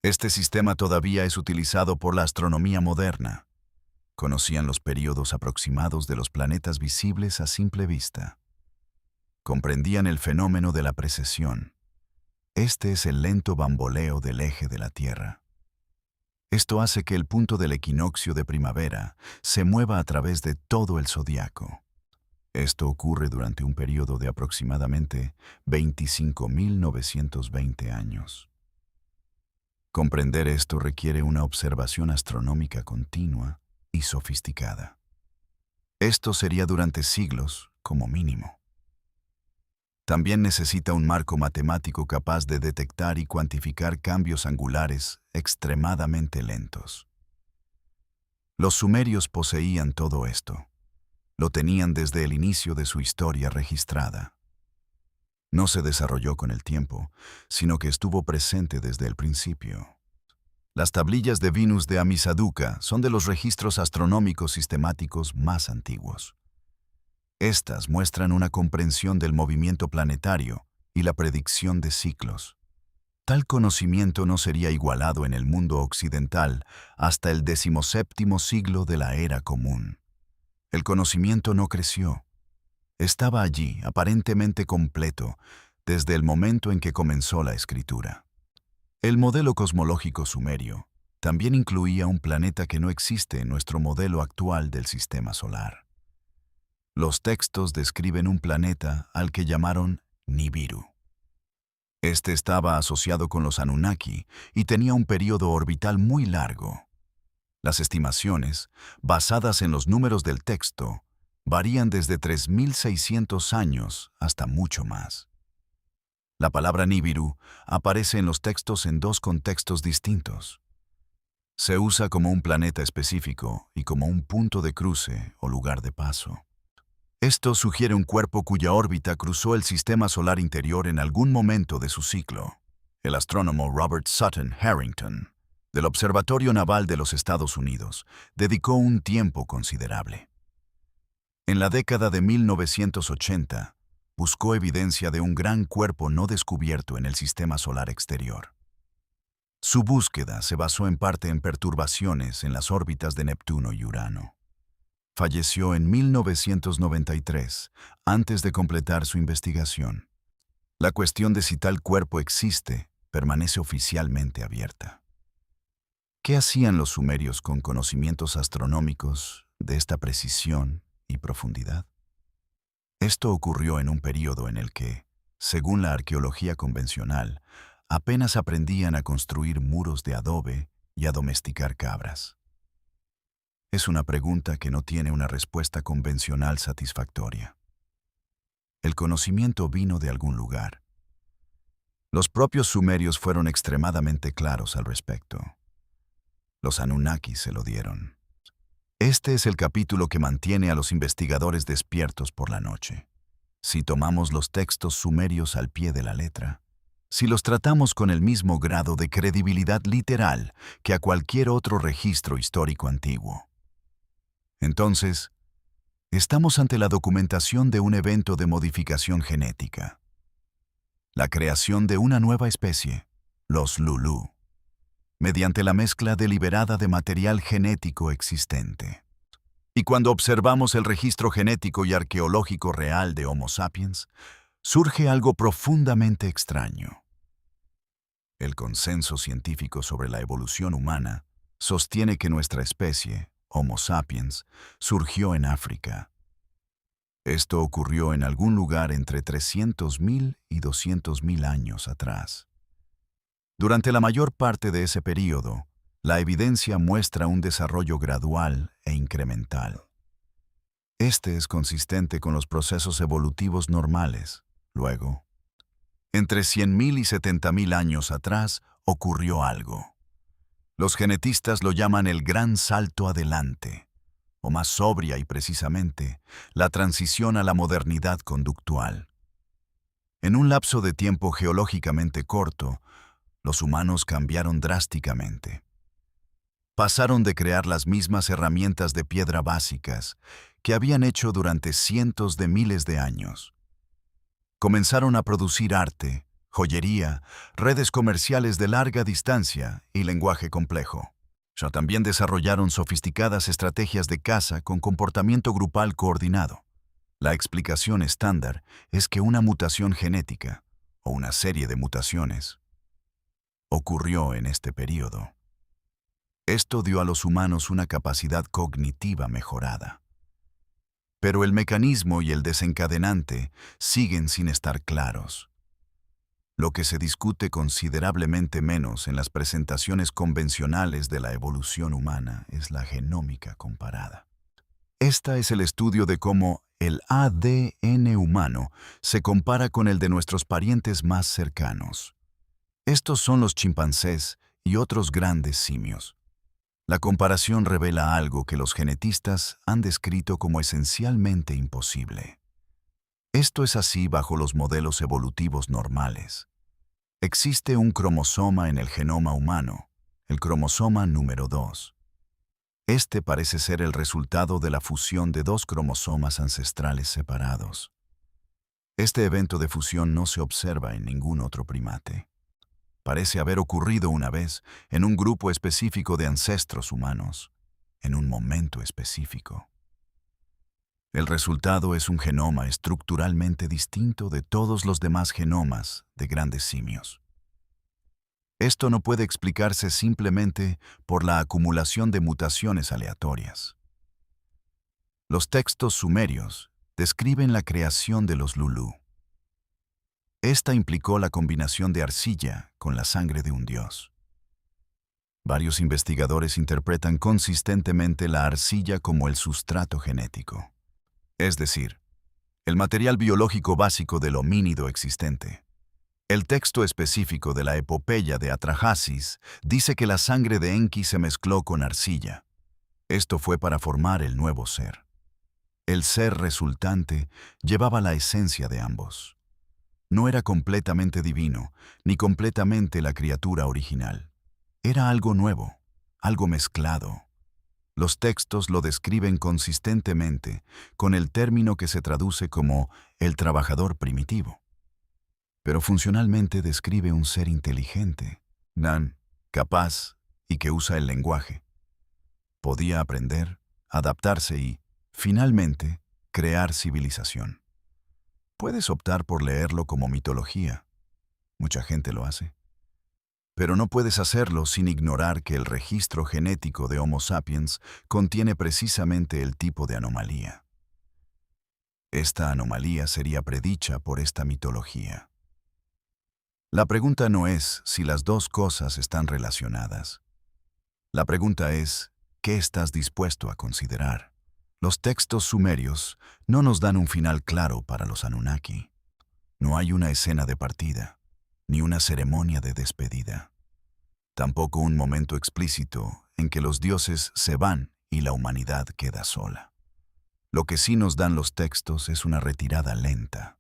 Este sistema todavía es utilizado por la astronomía moderna. Conocían los períodos aproximados de los planetas visibles a simple vista. Comprendían el fenómeno de la precesión. Este es el lento bamboleo del eje de la Tierra. Esto hace que el punto del equinoccio de primavera se mueva a través de todo el zodiaco. Esto ocurre durante un periodo de aproximadamente 25.920 años. Comprender esto requiere una observación astronómica continua y sofisticada. Esto sería durante siglos, como mínimo. También necesita un marco matemático capaz de detectar y cuantificar cambios angulares extremadamente lentos. Los sumerios poseían todo esto. Lo tenían desde el inicio de su historia registrada. No se desarrolló con el tiempo, sino que estuvo presente desde el principio. Las tablillas de Venus de Amisaduqa son de los registros astronómicos sistemáticos más antiguos. Estas muestran una comprensión del movimiento planetario y la predicción de ciclos. Tal conocimiento no sería igualado en el mundo occidental hasta el 17º siglo de la Era Común. El conocimiento no creció. Estaba allí, aparentemente completo, desde el momento en que comenzó la escritura. El modelo cosmológico sumerio también incluía un planeta que no existe en nuestro modelo actual del sistema solar. Los textos describen un planeta al que llamaron Nibiru. Este estaba asociado con los Anunnaki y tenía un periodo orbital muy largo. Las estimaciones, basadas en los números del texto, varían desde 3.600 años hasta mucho más. La palabra Nibiru aparece en los textos en dos contextos distintos. Se usa como un planeta específico y como un punto de cruce o lugar de paso. Esto sugiere un cuerpo cuya órbita cruzó el sistema solar interior en algún momento de su ciclo. El astrónomo Robert Sutton Harrington, del Observatorio Naval de los Estados Unidos, dedicó un tiempo considerable. En la década de 1980, buscó evidencia de un gran cuerpo no descubierto en el sistema solar exterior. Su búsqueda se basó en parte en perturbaciones en las órbitas de Neptuno y Urano. Falleció en 1993, antes de completar su investigación. La cuestión de si tal cuerpo existe permanece oficialmente abierta. ¿Qué hacían los sumerios con conocimientos astronómicos de esta precisión y profundidad? Esto ocurrió en un período en el que, según la arqueología convencional, apenas aprendían a construir muros de adobe y a domesticar cabras. Es una pregunta que no tiene una respuesta convencional satisfactoria. El conocimiento vino de algún lugar. Los propios sumerios fueron extremadamente claros al respecto. Los Anunnaki se lo dieron. Este es el capítulo que mantiene a los investigadores despiertos por la noche. Si tomamos los textos sumerios al pie de la letra, si los tratamos con el mismo grado de credibilidad literal que a cualquier otro registro histórico antiguo, entonces, estamos ante la documentación de un evento de modificación genética. La creación de una nueva especie, los Lulú, mediante la mezcla deliberada de material genético existente. Y cuando observamos el registro genético y arqueológico real de Homo sapiens, surge algo profundamente extraño. El consenso científico sobre la evolución humana sostiene que nuestra especie, Homo sapiens, surgió en África. Esto ocurrió en algún lugar entre 300.000 y 200.000 años atrás. Durante la mayor parte de ese período, La evidencia muestra un desarrollo gradual e incremental. Este es consistente con los procesos evolutivos normales. Luego, entre 100.000 y 70.000 años atrás, ocurrió algo. Los genetistas lo llaman el gran salto adelante, o más sobria y precisamente, la transición a la modernidad conductual. En un lapso de tiempo geológicamente corto, los humanos cambiaron drásticamente. Pasaron de crear las mismas herramientas de piedra básicas que habían hecho durante cientos de miles de años. Comenzaron a producir arte, joyería, redes comerciales de larga distancia y lenguaje complejo. También desarrollaron sofisticadas estrategias de caza con comportamiento grupal coordinado. La explicación estándar es que una mutación genética, o una serie de mutaciones, ocurrió en este período. Esto dio a los humanos una capacidad cognitiva mejorada. Pero el mecanismo y el desencadenante siguen sin estar claros. Lo que se discute considerablemente menos en las presentaciones convencionales de la evolución humana es la genómica comparada. Esta es el estudio de cómo el ADN humano se compara con el de nuestros parientes más cercanos. Estos son los chimpancés y otros grandes simios. La comparación revela algo que los genetistas han descrito como esencialmente imposible. Esto es así bajo los modelos evolutivos normales. Existe un cromosoma en el genoma humano, el cromosoma número 2. Este parece ser el resultado de la fusión de dos cromosomas ancestrales separados. Este evento de fusión no se observa en ningún otro primate. Parece haber ocurrido una vez en un grupo específico de ancestros humanos, en un momento específico. El resultado es un genoma estructuralmente distinto de todos los demás genomas de grandes simios. Esto no puede explicarse simplemente por la acumulación de mutaciones aleatorias. Los textos sumerios describen la creación de los Lulú. Esta implicó la combinación de arcilla con la sangre de un dios. Varios investigadores interpretan consistentemente la arcilla como el sustrato genético, es decir, el material biológico básico del homínido existente. El texto específico de la epopeya de Atrahasis dice que la sangre de Enki se mezcló con arcilla. Esto fue para formar el nuevo ser. El ser resultante llevaba la esencia de ambos. No era completamente divino, ni completamente la criatura original. Era algo nuevo, algo mezclado. Los textos lo describen consistentemente con el término que se traduce como el trabajador primitivo. Pero funcionalmente describe un ser inteligente, capaz y que usa el lenguaje. Podía aprender, adaptarse y, finalmente, crear civilización. Puedes optar por leerlo como mitología. Mucha gente lo hace. Pero no puedes hacerlo sin ignorar que el registro genético de Homo sapiens contiene precisamente el tipo de anomalía. Esta anomalía sería predicha por esta mitología. La pregunta no es si las dos cosas están relacionadas. La pregunta es, ¿qué estás dispuesto a considerar? Los textos sumerios no nos dan un final claro para los Anunnaki. No hay una escena de partida, ni una ceremonia de despedida. Tampoco un momento explícito en que los dioses se van y la humanidad queda sola. Lo que sí nos dan los textos es una retirada lenta.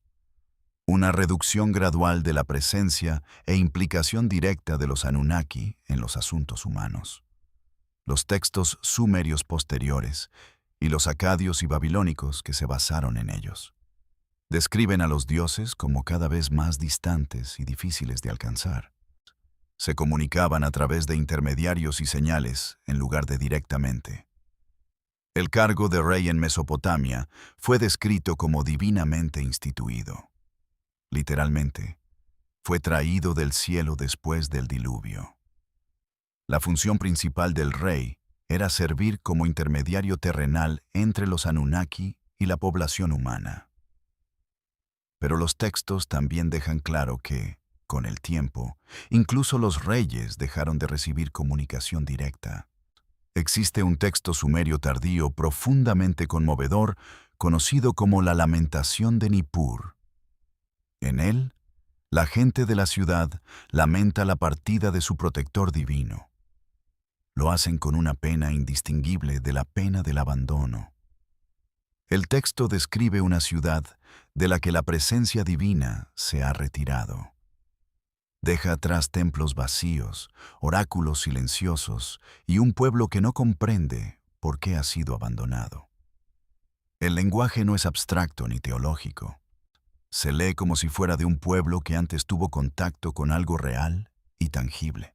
Una reducción gradual de la presencia e implicación directa de los Anunnaki en los asuntos humanos. Los textos sumerios posteriores y los acadios y babilónicos que se basaron en ellos describen a los dioses como cada vez más distantes y difíciles de alcanzar. Se comunicaban a través de intermediarios y señales en lugar de directamente. El cargo de rey en Mesopotamia fue descrito como divinamente instituido. Literalmente, fue traído del cielo después del diluvio. La función principal del rey era servir como intermediario terrenal entre los Anunnaki y la población humana. Pero los textos también dejan claro que, Con el tiempo, incluso los reyes dejaron de recibir comunicación directa. Existe un texto sumerio tardío profundamente conmovedor conocido como la Lamentación de Nippur. En él, la gente de la ciudad lamenta la partida de su protector divino. Lo hacen con una pena indistinguible de la pena del abandono. El texto describe una ciudad de la que la presencia divina se ha retirado. Deja atrás templos vacíos, oráculos silenciosos y un pueblo que no comprende por qué ha sido abandonado. El lenguaje no es abstracto ni teológico. Se lee como si fuera de un pueblo que antes tuvo contacto con algo real y tangible,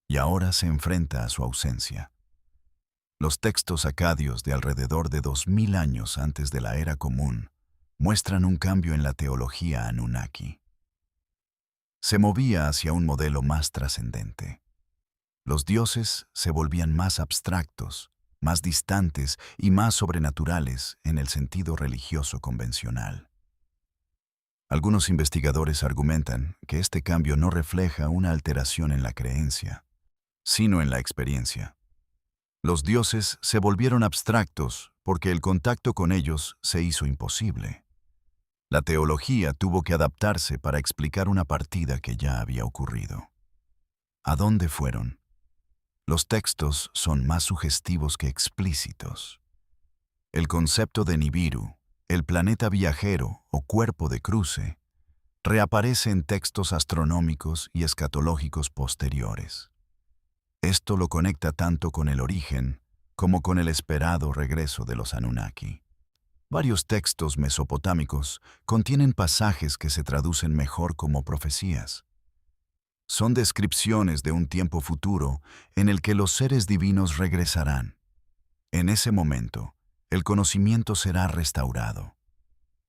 y ahora se enfrenta a su ausencia. Los textos acadios de alrededor de 2000 años antes de la Era Común muestran un cambio en la teología Anunnaki. Se movía hacia un modelo más trascendente. Los dioses se volvían más abstractos, más distantes y más sobrenaturales en el sentido religioso convencional. Algunos investigadores argumentan que este cambio no refleja una alteración en la creencia, sino en la experiencia. Los dioses se volvieron abstractos porque el contacto con ellos se hizo imposible. La teología tuvo que adaptarse para explicar una partida que ya había ocurrido. ¿A dónde fueron? Los textos son más sugestivos que explícitos. El concepto de Nibiru, el planeta viajero o cuerpo de cruce, reaparece en textos astronómicos y escatológicos posteriores. Esto lo conecta tanto con el origen como con el esperado regreso de los Anunnaki. Varios textos mesopotámicos contienen pasajes que se traducen mejor como profecías. Son descripciones de un tiempo futuro en el que los seres divinos regresarán. En ese momento, el conocimiento será restaurado,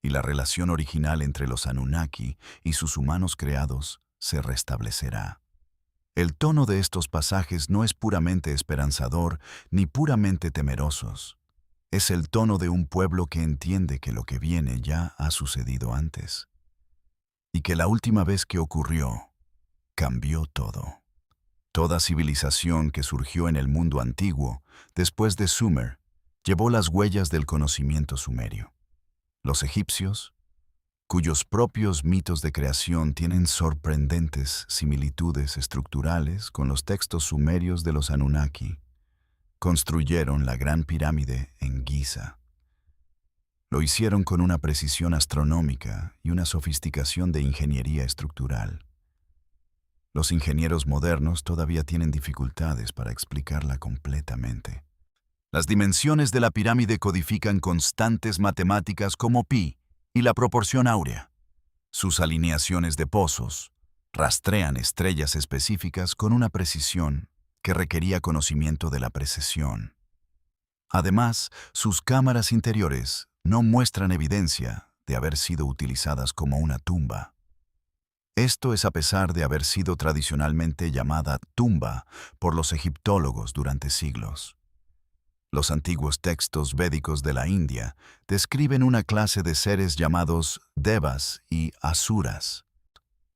y la relación original entre los Anunnaki y sus humanos creados se restablecerá. El tono de estos pasajes no es puramente esperanzador ni puramente temerosos. Es el tono de un pueblo que entiende que lo que viene ya ha sucedido antes, y que la última vez que ocurrió, cambió todo. Toda civilización que surgió en el mundo antiguo, después de Sumer, llevó las huellas del conocimiento sumerio. Los egipcios, cuyos propios mitos de creación tienen sorprendentes similitudes estructurales con los textos sumerios de los Anunnaki, construyeron la Gran Pirámide en Giza. Lo hicieron con una precisión astronómica y una sofisticación de ingeniería estructural. Los ingenieros modernos todavía tienen dificultades para explicarla completamente. Las dimensiones de la pirámide codifican constantes matemáticas como pi y la proporción áurea. Sus alineaciones de pozos rastrean estrellas específicas con una precisión que requería conocimiento de la precesión. Además, sus cámaras interiores no muestran evidencia de haber sido utilizadas como una tumba. Esto es a pesar de haber sido tradicionalmente llamada tumba por los egiptólogos durante siglos. Los antiguos textos védicos de la India describen una clase de seres llamados devas y asuras.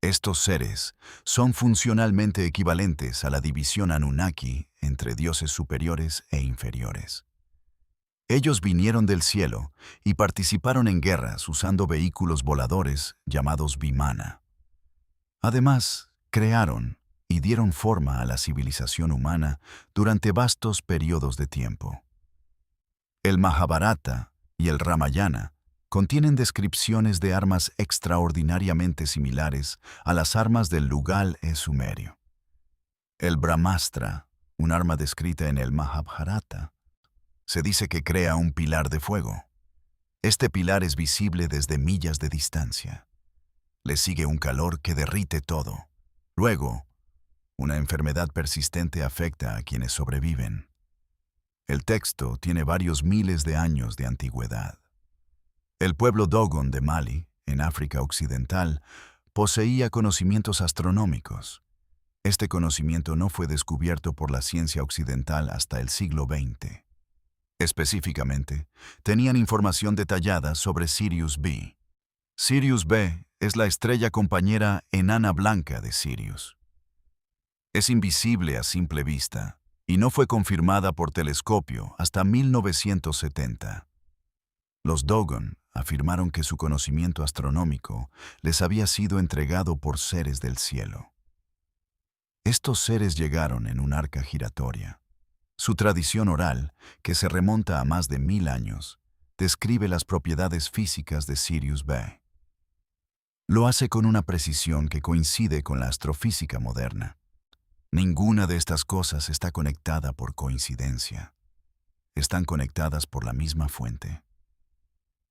Estos seres son funcionalmente equivalentes a la división Anunnaki entre dioses superiores e inferiores. Ellos vinieron del cielo y participaron en guerras usando vehículos voladores llamados vimana. Además, crearon y dieron forma a la civilización humana durante vastos periodos de tiempo. El Mahabharata y el Ramayana contienen descripciones de armas extraordinariamente similares a las armas del Lugal-e sumerio. El Brahmastra, un arma descrita en el Mahabharata, se dice que crea un pilar de fuego. Este pilar es visible desde millas de distancia. Le sigue un calor que derrite todo. Luego, una enfermedad persistente afecta a quienes sobreviven. El texto tiene varios miles de años de antigüedad. El pueblo Dogon de Mali, en África Occidental, poseía conocimientos astronómicos. Este conocimiento no fue descubierto por la ciencia occidental hasta el siglo XX. Específicamente, tenían información detallada sobre Sirius B. Sirius B es la estrella compañera enana blanca de Sirius. Es invisible a simple vista y no fue confirmada por telescopio hasta 1970. Los Dogon afirmaron que su conocimiento astronómico les había sido entregado por seres del cielo. Estos seres llegaron en un arca giratoria. Su tradición oral, que se remonta a más de 1000 años, describe las propiedades físicas de Sirius B. Lo hace con una precisión que coincide con la astrofísica moderna. Ninguna de estas cosas está conectada por coincidencia. Están conectadas por la misma fuente.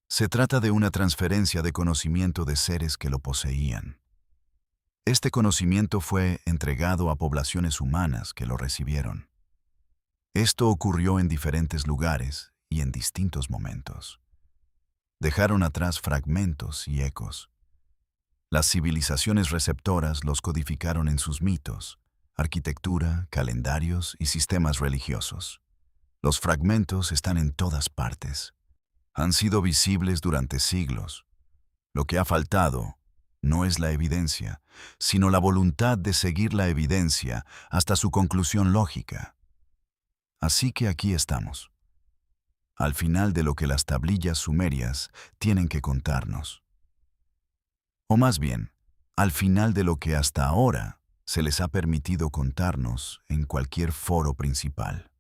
Se trata de una transferencia de conocimiento de seres que lo poseían. Este conocimiento fue entregado a poblaciones humanas que lo recibieron. Esto ocurrió en diferentes lugares y en distintos momentos. Dejaron atrás fragmentos y ecos. Las civilizaciones receptoras los codificaron en sus mitos, arquitectura, calendarios y sistemas religiosos. Los fragmentos están en todas partes. Han sido visibles durante siglos. Lo que ha faltado no es la evidencia, sino la voluntad de seguir la evidencia hasta su conclusión lógica. Así que aquí estamos, al final de lo que las tablillas sumerias tienen que contarnos. O más bien, al final de lo que hasta ahora se les ha permitido contarnos en cualquier foro principal.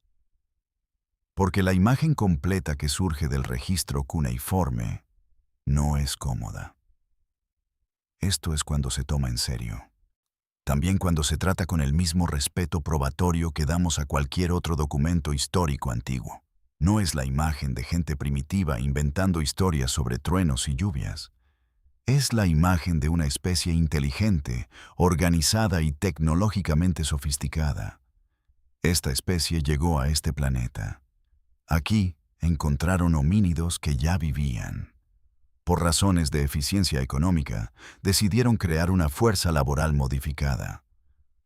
Porque la imagen completa que surge del registro cuneiforme no es cómoda. Esto es cuando se toma en serio. También cuando se trata con el mismo respeto probatorio que damos a cualquier otro documento histórico antiguo. No es la imagen de gente primitiva inventando historias sobre truenos y lluvias. Es la imagen de una especie inteligente, organizada y tecnológicamente sofisticada. Esta especie llegó a este planeta. Aquí encontraron homínidos que ya vivían. Por razones de eficiencia económica, decidieron crear una fuerza laboral modificada.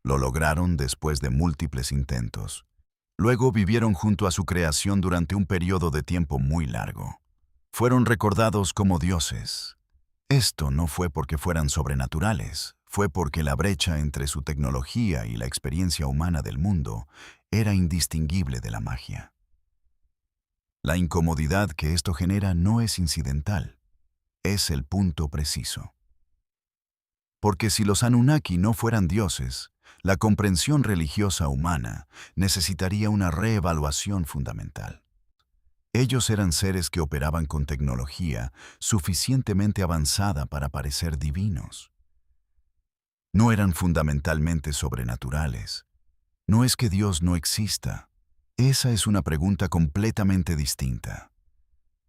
Lo lograron después de múltiples intentos. Luego vivieron junto a su creación durante un periodo de tiempo muy largo. Fueron recordados como dioses. Esto no fue porque fueran sobrenaturales, fue porque la brecha entre su tecnología y la experiencia humana del mundo era indistinguible de la magia. La incomodidad que esto genera no es incidental, es el punto preciso. Porque si los Anunnaki no fueran dioses, la comprensión religiosa humana necesitaría una reevaluación fundamental. Ellos eran seres que operaban con tecnología suficientemente avanzada para parecer divinos. No eran fundamentalmente sobrenaturales. No es que Dios no exista. Esa es una pregunta completamente distinta.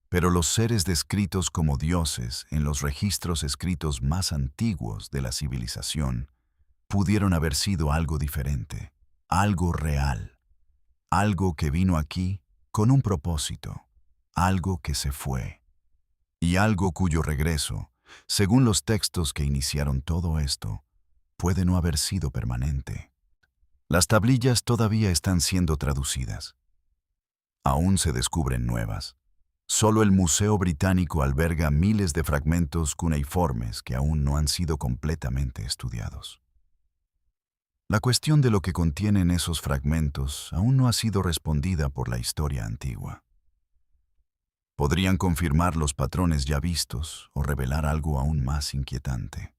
Pero los seres descritos como dioses en los registros escritos más antiguos de la civilización pudieron haber sido algo diferente, algo real, algo que vino aquí con un propósito, algo que se fue, y algo cuyo regreso, según los textos que iniciaron todo esto, puede no haber sido permanente. Las tablillas todavía están siendo traducidas. Aún se descubren nuevas. Solo el Museo Británico alberga miles de fragmentos cuneiformes que aún no han sido completamente estudiados. La cuestión de lo que contienen esos fragmentos aún no ha sido respondida por la historia antigua. Podrían confirmar los patrones ya vistos o revelar algo aún más inquietante.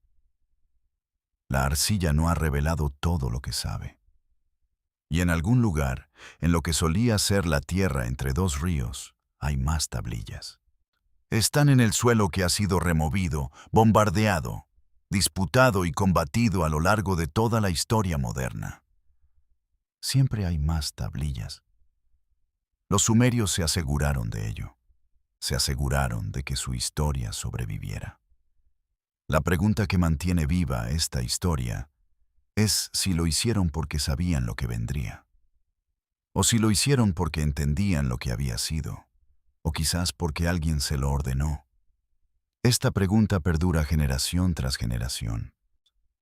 La arcilla no ha revelado todo lo que sabe. Y en algún lugar, en lo que solía ser la tierra entre dos ríos, hay más tablillas. Están en el suelo que ha sido removido, bombardeado, disputado y combatido a lo largo de toda la historia moderna. Siempre hay más tablillas. Los sumerios se aseguraron de ello. Se aseguraron de que su historia sobreviviera. La pregunta que mantiene viva esta historia es si lo hicieron porque sabían lo que vendría, o si lo hicieron porque entendían lo que había sido, o quizás porque alguien se lo ordenó. Esta pregunta perdura generación tras generación.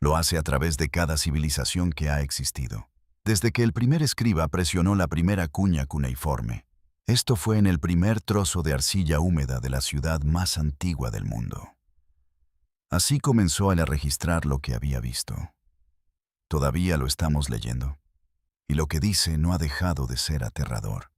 Lo hace a través de cada civilización que ha existido. Desde que el primer escriba presionó la primera cuña cuneiforme. Esto fue en el primer trozo de arcilla húmeda de la ciudad más antigua del mundo. Así comenzó a registrar lo que había visto. Todavía lo estamos leyendo, y lo que dice no ha dejado de ser aterrador.